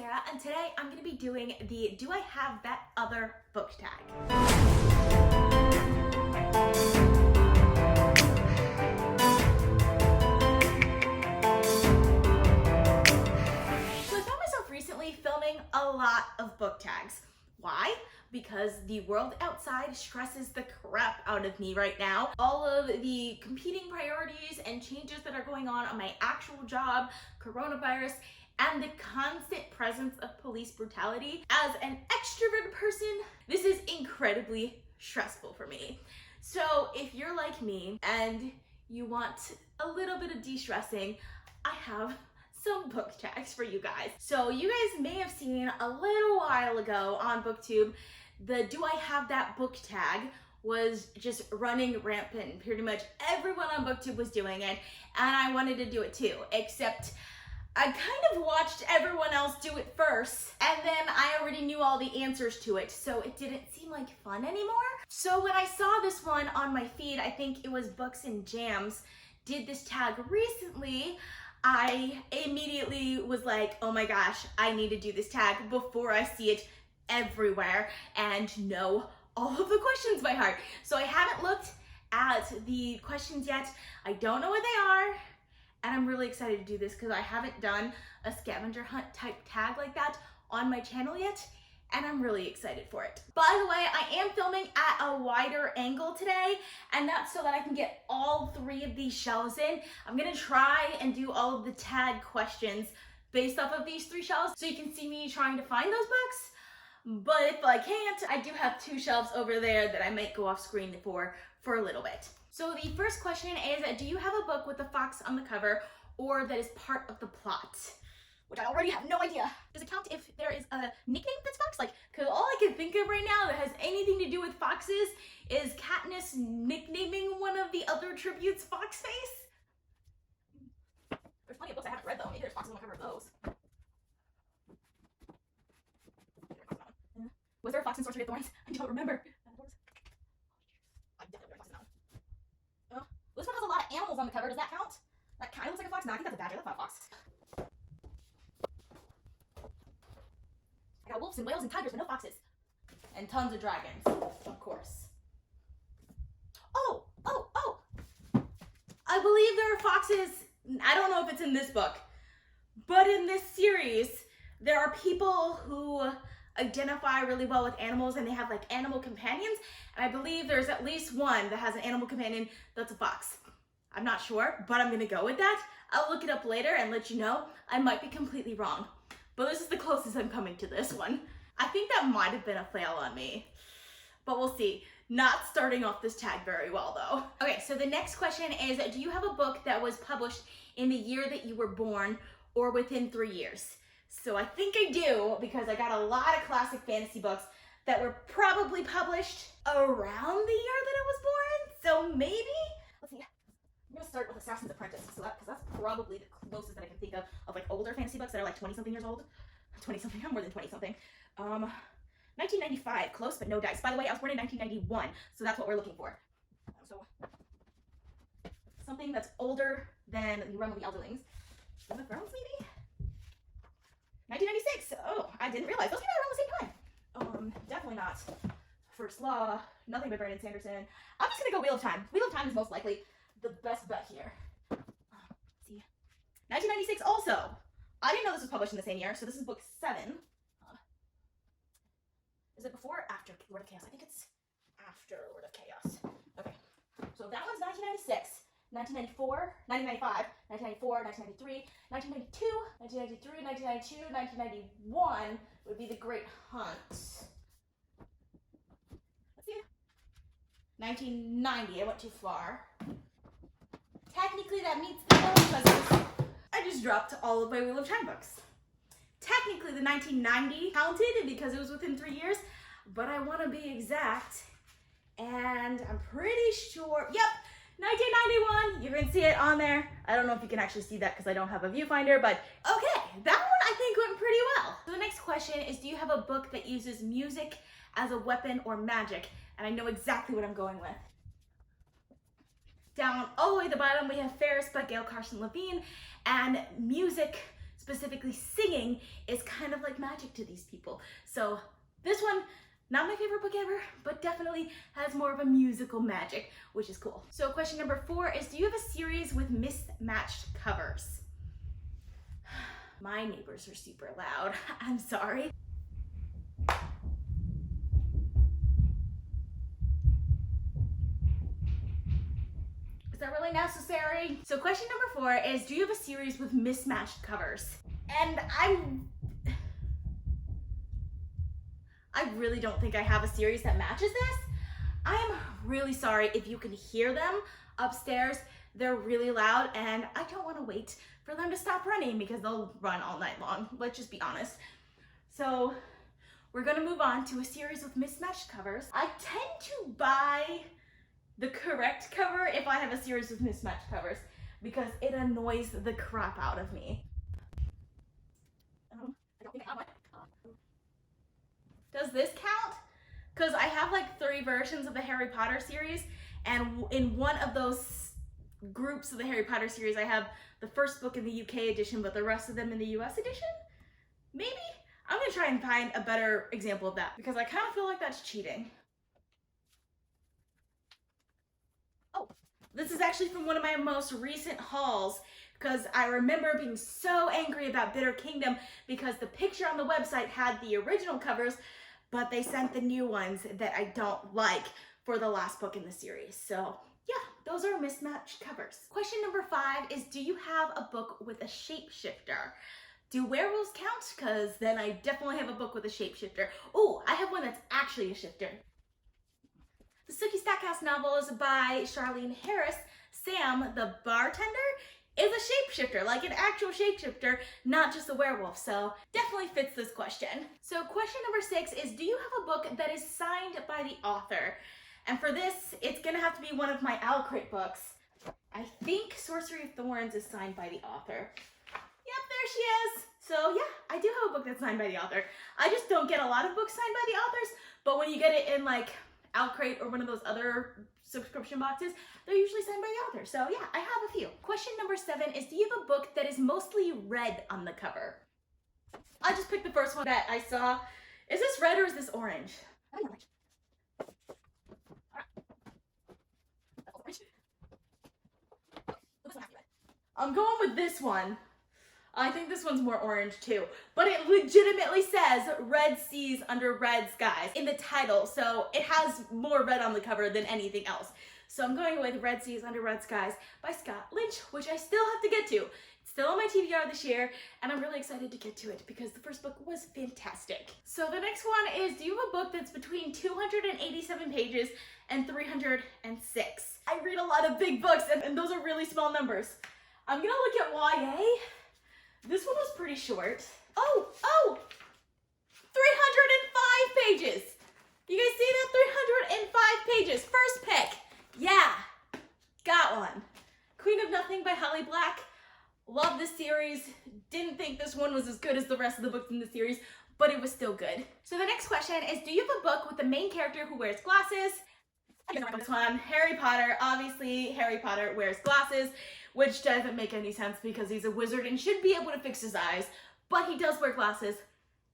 Sarah, and today I'm going to be doing the Do I Have That Other book tag. So I found myself recently filming a lot of book tags. Why? Because the world outside stresses the crap out of me right now. All of the competing priorities and changes that are going on my actual job, coronavirus, and the constant presence of police brutality. As an extroverted person, this is incredibly stressful for me. So if you're like me and you want a little bit of de-stressing, I have some book tags for you guys. So you guys may have seen a little while ago on BookTube, the Do I Have That book tag was just running rampant. Pretty much everyone on BookTube was doing it, and I wanted to do it too, except I kind of watched everyone else do it first, and then I already knew all the answers to it, so it didn't seem like fun anymore. So when I saw this one on my feed, I think it was Books and Jams, did this tag recently, I immediately was like, oh my gosh, I need to do this tag before I see it everywhere and know all of the questions by heart. So I haven't looked at the questions yet. I don't know what they are. And I'm really excited to do this because I haven't done a scavenger hunt type tag like that on my channel yet, and I'm really excited for it. By the way, I am filming at a wider angle today, and that's so that I can get all three of these shelves in. I'm gonna try and do all of the tag questions based off of these three shelves so you can see me trying to find those books. But if I can't, I do have two shelves over there that I might go off screen for a little bit. So the first question is, do you have a book with a fox on the cover or that is part of the plot? Which I already have no idea. Does it count if there is a nickname that's fox? Like, cause all I can think of right now that has anything to do with foxes is Katniss nicknaming one of the other tributes Foxface. There's plenty of books I haven't read though. Maybe there's foxes on the cover of those. Was there a fox in Sorcery of Thorns? I don't remember. I definitely read foxes now. Oh, this one has a lot of animals on the cover. Does that count? That kind of looks like a fox. No, I think that's a badger. That's not a fox. I got wolves and whales and tigers, but no foxes. And tons of dragons, of course. Oh! I believe there are foxes. I don't know if it's in this book, but in this series, there are people who identify really well with animals and they have like animal companions, and I believe there's at least one that has an animal companion that's a fox. I'm not sure, but I'm gonna go with that. I'll look it up later and let you know. I might be completely wrong, but this is the closest I'm coming to this one. I think that might have been a fail on me, but we'll see. Not starting off this tag very well though. Okay, so the next question is, do you have a book that was published in the year that you were born or within 3 years? So I think I do, because I got a lot of classic fantasy books that were probably published around the year that I was born. So maybe, let's see, I'm gonna start with Assassin's Apprentice, because that's probably the closest that I can think of like older fantasy books that are like 20-something years old. 20-something, I'm more than 20-something. 1995, close but no dice. By the way, I was born in 1991, so that's what we're looking for. So something that's older than the Realm of the Elderlings. Game of Thrones, maybe? 1996. Oh, I didn't realize those came out around the same time. Definitely not First Law. Nothing by Brandon Sanderson. I'm just gonna go Wheel of Time. Wheel of Time is most likely the best bet here. Let's see, 1996 also. I didn't know this was published in the same year, so this is book 7. Is it before or after Lord of Chaos? I think it's after Lord of Chaos. Okay, so that one's 1996. 1994, 1995, 1994, 1993, 1992, 1993, 1992, 1991 would be the Great Hunt. Let's see. 1990, I went too far. Technically that meets the goal because I just dropped all of my Wheel of Time books. Technically the 1990 counted because it was within 3 years, but I want to be exact, and I'm pretty sure, yep, 1991, you can see it on there. I don't know if you can actually see that because I don't have a viewfinder, but okay, that one I think went pretty well. So the next question is, do you have a book that uses music as a weapon or magic? And I know exactly what I'm going with. Down all the way at the bottom, we have Ferris by Gail Carson Levine, and music specifically singing, is kind of like magic to these people. So this one, not my favorite book ever, but definitely has more of a musical magic, which is cool. So question number 4 is, do you have a series with mismatched covers? My neighbors are super loud. I'm sorry. Is that really necessary? So question number 4 is, do you have a series with mismatched covers? And I really don't think I have a series that matches this. I am really sorry if you can hear them upstairs. They're really loud and I don't want to wait for them to stop running because they'll run all night long. Let's just be honest. So we're gonna move on to a series with mismatched covers. I tend to buy the correct cover if I have a series with mismatched covers because it annoys the crap out of me. I don't think I have one. Does this count? Because I have like 3 versions of the Harry Potter series, and in one of those groups of the Harry Potter series, I have the first book in the UK edition, but the rest of them in the US edition? Maybe? I'm gonna try and find a better example of that because I kind of feel like that's cheating. Oh, this is actually from one of my most recent hauls because I remember being so angry about Bitter Kingdom because the picture on the website had the original covers, but they sent the new ones that I don't like for the last book in the series. So yeah, those are mismatched covers. Question number 5 is, do you have a book with a shapeshifter? Do werewolves count? Because then I definitely have a book with a shapeshifter. Oh, I have one that's actually a shifter. The Sookie Stackhouse novels by Charlene Harris. Sam, the bartender, is a shapeshifter, like an actual shapeshifter, not just a werewolf, so definitely fits this question. So question number 6 is, do you have a book that is signed by the author? And for this, it's gonna have to be one of my Owlcrate books. I think Sorcery of Thorns is signed by the author. Yep, there she is. So yeah, I do have a book that's signed by the author. I just don't get a lot of books signed by the authors, but when you get it in like Owlcrate or one of those other subscription boxes, they're usually signed by the author. So yeah, I have a few. Question number 7 is, do you have a book that is mostly red on the cover? I just picked the first one that I saw. Is this red or is this orange? I think orange. I'm going with this one. I think this one's more orange too, but it legitimately says Red Seas Under Red Skies in the title, so it has more red on the cover than anything else. So I'm going with Red Seas Under Red Skies by Scott Lynch, which I still have to get to. It's still on my TBR this year, and I'm really excited to get to it because the first book was fantastic. So the next one is, do you have a book that's between 287 pages and 306? I read a lot of big books, and those are really small numbers. I'm gonna look at YA. This one was pretty short. Oh, 305 pages. You guys see that? 305 pages. First pick. Yeah, got one. Queen of Nothing by Holly Black. Love this series. Didn't think this one was as good as the rest of the books in the series, but it was still good. So the next question is, do you have a book with the main character who wears glasses? This one, Harry Potter. Obviously, Harry Potter wears glasses, which doesn't make any sense because he's a wizard and should be able to fix his eyes, but he does wear glasses,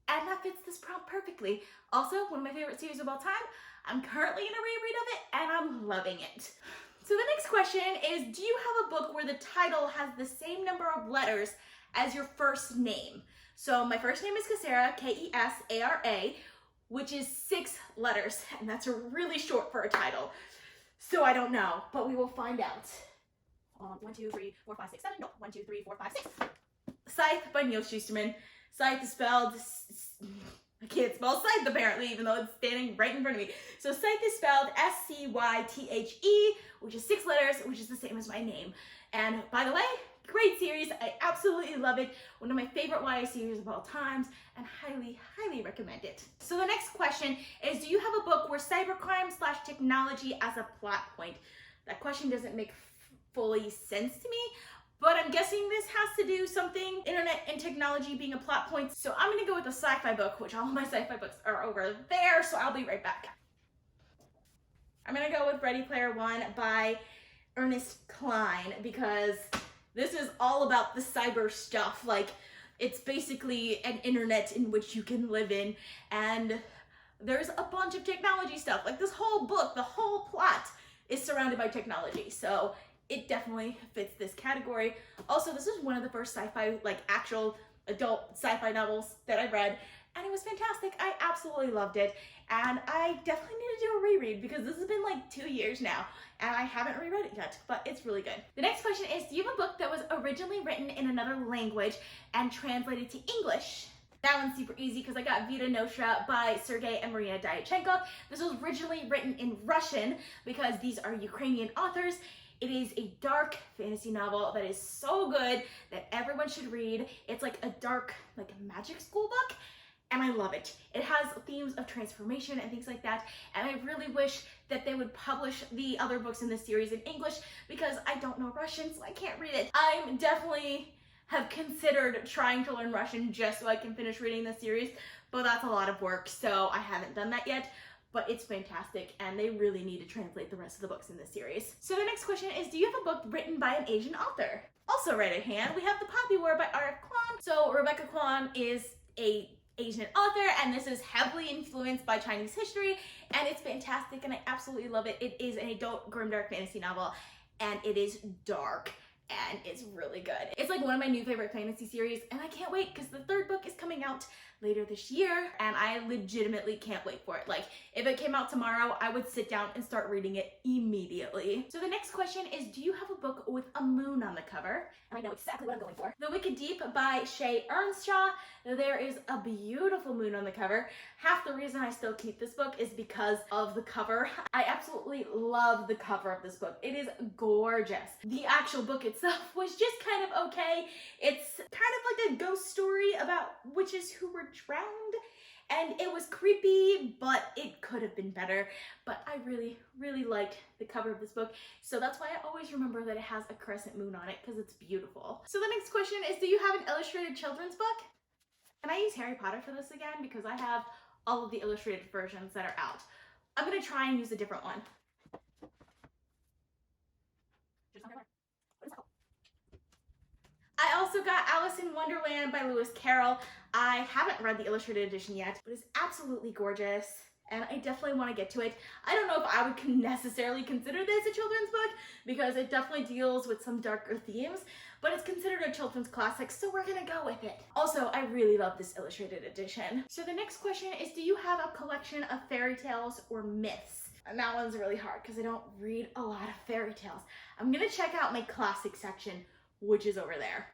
and that fits this prompt perfectly. Also, one of my favorite series of all time. I'm currently in a reread of it, and I'm loving it. So the next question is, do you have a book where the title has the same number of letters as your first name? So my first name is Kesara, Kesara, which is 6 letters, and that's really short for a title. So I don't know, but we will find out. 1, 2, 3, 4, 5, 6, 7. No, 1, 2, 3, 4, 5, 6. Scythe by Neil Shusterman. Scythe is spelled, I can't spell Scythe apparently, even though it's standing right in front of me. So Scythe is spelled S-C-Y-T-H-E, which is 6 letters, which is the same as my name. And by the way, great series. I absolutely love it. One of my favorite YA series of all times, and highly, highly recommend it. So the next question is, do you have a book where cybercrime / technology as a plot point? That question doesn't make fully sense to me, but I'm guessing this has to do something internet and technology being a plot point. So I'm gonna go with a sci-fi book, which all of my sci-fi books are over there, so I'll be right back. I'm gonna go with Ready Player One by Ernest Cline because this is all about the cyber stuff, like It's basically an internet in which you can live in, and there's a bunch of technology stuff. Like this whole book, the whole plot is surrounded by technology. So it definitely fits this category. Also, this is one of the first sci-fi, like actual adult sci-fi novels that I read, and it was fantastic. I absolutely loved it, and I definitely need to do a reread because this has been like 2 years now, and I haven't reread it yet, but it's really good. The next question is, do you have a book that was originally written in another language and translated to English? That one's super easy because I got Vita Nostra by Sergei and Maria Dyachenkov. This was originally written in Russian because these are Ukrainian authors. It is a dark fantasy novel that is so good that everyone should read. It's like a dark, like magic school book, and I love it. It has themes of transformation and things like that, and I really wish that they would publish the other books in this series in English because I don't know Russian, so I can't read it. I'm definitely have considered trying to learn Russian just so I can finish reading the series, but that's a lot of work, so I haven't done that yet. But it's fantastic, and they really need to translate the rest of the books in this series. So the next question is, do you have a book written by an Asian author? Also right at hand, we have The Poppy War by R.F. Kuang. So Rebecca Kuang is a Asian author, and this is heavily influenced by Chinese history, and it's fantastic, and I absolutely love it. It is an adult grimdark fantasy novel, and it is dark, and it's really good. It's like one of my new favorite fantasy series, and I can't wait because the third book is coming out later this year, and I legitimately can't wait for it. Like, if it came out tomorrow, I would sit down and start reading it immediately. So the next question is, do you have a book with a moon on the cover? And I know exactly what I'm going for. The Wicked Deep by Shay Earnshaw. There is a beautiful moon on the cover. Half the reason I still keep this book is because of the cover. I absolutely love the cover of this book. It is gorgeous. The actual book itself was just kind of okay. It's kind of like a ghost story about witches who were drowned, and it was creepy, but it could have been better. But I really, really liked the cover of this book, so that's why I always remember that it has a crescent moon on it, because it's beautiful. So the next question is, do you have an illustrated children's book? And I use Harry Potter for this again because I have all of the illustrated versions that are out. I'm gonna try and use a different one. I also got Alice in Wonderland by Lewis Carroll. I haven't read the illustrated edition yet, but it's absolutely gorgeous, and I definitely want to get to it. I don't know if I would necessarily consider this a children's book because it definitely deals with some darker themes, but it's considered a children's classic, so we're gonna go with it. Also, I really love this illustrated edition. So the next question is, do you have a collection of fairy tales or myths? And that one's really hard because I don't read a lot of fairy tales. I'm gonna check out my classic section, which is over there.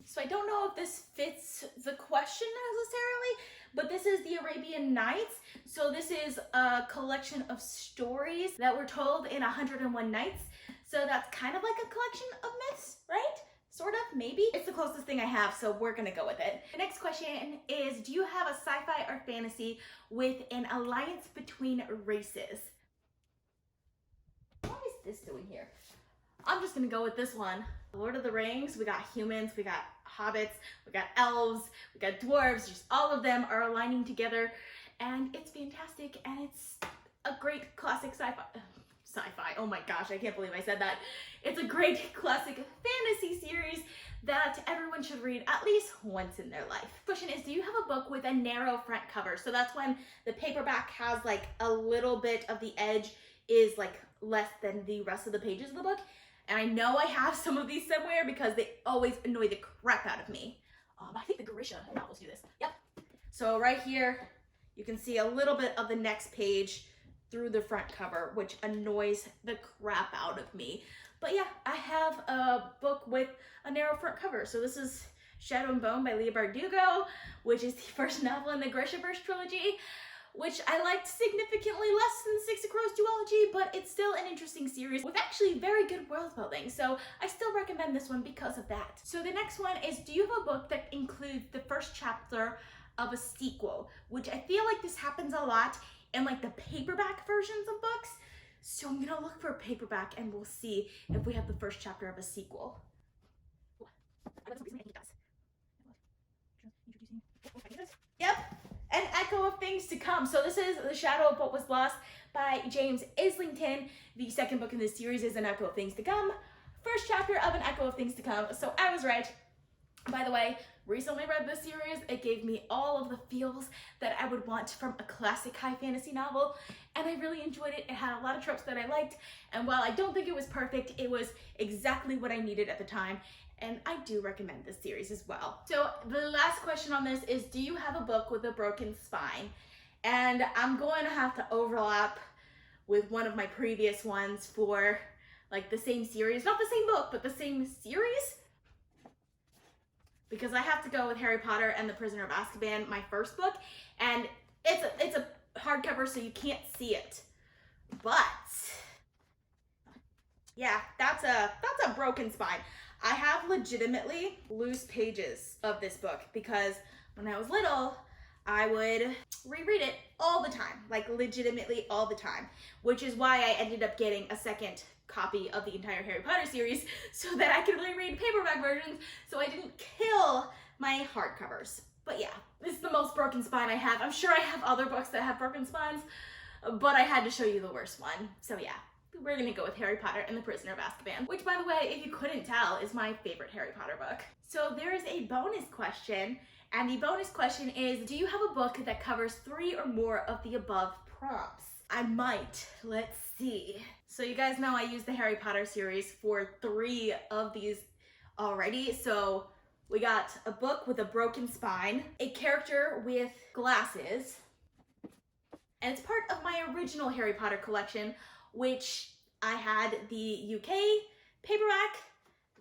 So I don't know if this fits the question necessarily, but this is the Arabian Nights. So this is a collection of stories that were told in 101 Nights. So that's kind of like a collection of myths, right? Sort of, maybe. It's the closest thing I have, so we're gonna go with it. The next question is, do you have a sci-fi or fantasy with an alliance between races? What is this doing here? I'm just gonna go with this one. Lord of the Rings, we got humans, we got hobbits, we got elves, we got dwarves, just all of them are aligning together, and it's fantastic, and it's a great classic sci-fi, oh my gosh, I can't believe I said that. It's a great classic fantasy series that everyone should read at least once in their life. Question is, do you have a book with a narrow front cover? So that's when the paperback has like a little bit of the edge is like less than the rest of the pages of the book. And I know I have some of these somewhere because they always annoy the crap out of me. I think the Grisha novels do this. Yep. So right here, you can see a little bit of the next page through the front cover, which annoys the crap out of me. But yeah, I have a book with a narrow front cover. So this is Shadow and Bone by Leigh Bardugo, which is the first novel in the Grishaverse trilogy, which I liked significantly less than the Six of Crows duology, but it's still an interesting series with actually very good world building, so I still recommend this one because of that. So the next one is, do you have a book that includes the first chapter of a sequel? Which I feel like this happens a lot in like the paperback versions of books, so I'm gonna look for a paperback and we'll see if we have the first chapter of a sequel. Yep. An Echo of Things to Come. So this is The Shadow of What Was Lost by James Islington. The second book in this series is An Echo of Things to Come. first chapter of an echo of things to come, so I was right. By the way, recently read this series. It gave me all of the feels that I would want from a classic high fantasy novel, and I really enjoyed it. It had a lot of tropes that I liked, and while I don't think it was perfect, it was exactly what I needed at the time, and I do recommend this series as well. So the last question on this is, do you have a book with a broken spine? And I'm going to have to overlap with one of my previous ones for like the same series, not the same book, but the same series, because I have to go with Harry Potter and the Prisoner of Azkaban, my first book, and it's a hardcover, so you can't see it. But yeah, that's a broken spine. I have legitimately loose pages of this book because when I was little, I would reread it all the time, like legitimately all the time, which is why I ended up getting a second copy of the entire Harry Potter series so that I could reread paperback versions so I didn't kill my hardcovers. But yeah, this is the most broken spine I have. I'm sure I have other books that have broken spines, but I had to show you the worst one. So yeah, we're gonna go with Harry Potter and the Prisoner of Azkaban, which, by the way, if you couldn't tell, is my favorite Harry Potter book. So there is a bonus question, and the bonus question is, do you have a book that covers 3 or more of the above prompts? I might. Let's see. So you guys know I used the Harry Potter series for 3 of these already. So we got a book with a broken spine, a character with glasses, and it's part of my original Harry Potter collection, which I had the UK paperback,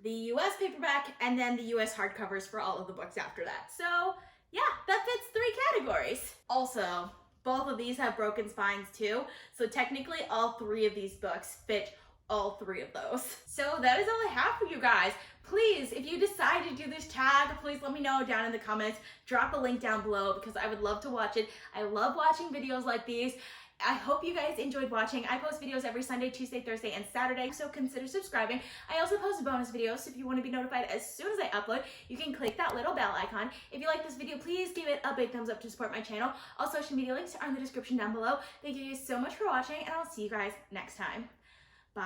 the US paperback, and then the US hardcovers for all of the books after that. So yeah, that fits 3 categories. Also, both of these have broken spines too, so technically all 3 of these books fit all 3 of those. So that is all I have for you guys. Please, if you decide to do this tag, please let me know down in the comments. Drop a link down below because I would love to watch it. I love watching videos like these. I hope you guys enjoyed watching. I post videos every Sunday, Tuesday, Thursday, and Saturday, so consider subscribing. I also post bonus videos, so if you want to be notified as soon as I upload, you can click that little bell icon. If you like this video, please give it a big thumbs up to support my channel. All social media links are in the description down below. Thank you guys so much for watching, and I'll see you guys next time. Bye.